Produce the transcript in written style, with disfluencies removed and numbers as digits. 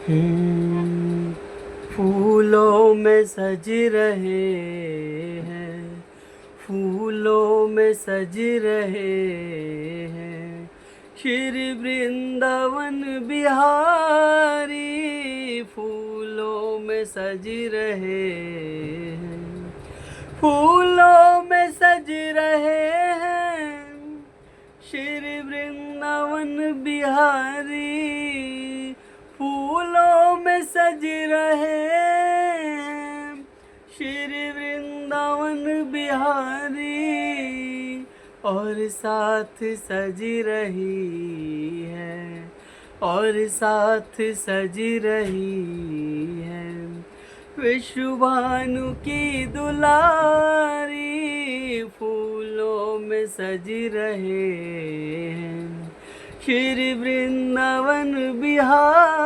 हम्म, फूलों में सज रहे हैं, फूलों में सज रहे हैं श्री वृंदावन बिहारी। फूलों में सज रहे हैं, फूलों में सज रहे हैं श्री वृंदावन बिहारी। फूलों में सज रहे हैं श्री वृंदावन बिहारी। और साथ सज रही है, और साथ सज रही है विश्वभानु की दुलारी। फूलों में सज रहे हैं श्री वृंदावन बिहारी।